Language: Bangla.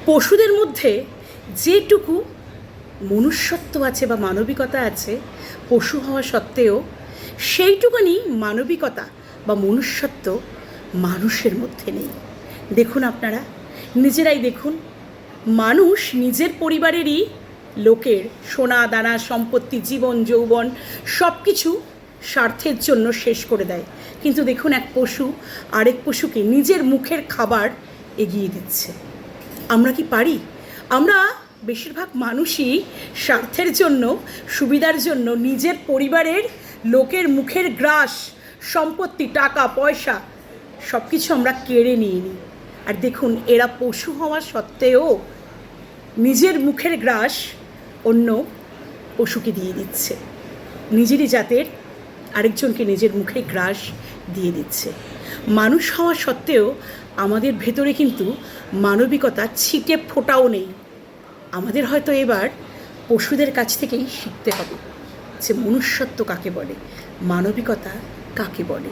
পশুদের মধ্যে যেটুকু মনুষ্যত্ব আছে বা মানবিকতা আছে, পশু হওয়া সত্ত্বেও সেইটুকুনি মানবিকতা বা মনুষ্যত্ব মানুষের মধ্যে নেই। দেখুন, আপনারা নিজেরাই দেখুন, মানুষ নিজের পরিবারেরই লোকের সোনা দানা সম্পত্তি জীবন যৌবন সব কিছু স্বার্থের জন্য শেষ করে দেয়, কিন্তু দেখুন এক পশু আরেক পশুকে নিজের মুখের খাবার এগিয়ে দিচ্ছে। আমরা কি পারি? আমরা বেশিরভাগ মানুষই স্বার্থের জন্য, সুবিধার জন্য নিজের পরিবারের লোকের মুখের গ্রাস, সম্পত্তি, টাকা পয়সা সব কিছু আমরা কেড়ে নিয়ে নিই। আর দেখুন, এরা পশু হওয়া সত্ত্বেও নিজের মুখের গ্রাস অন্য পশুকে দিয়ে দিচ্ছে, নিজেরই জাতের আরেকজনকে নিজের মুখে গ্রাস দিয়ে দিচ্ছে। মানুষ হওয়া সত্ত্বেও আমাদের ভেতরে কিন্তু মানবিকতা ছিটে ফোটাও নেই। আমাদের হয়তো এবার পশুদের কাছ থেকেই শিখতে হবে যে মনুষ্যত্ব কাকে বলে, মানবিকতা কাকে বলে।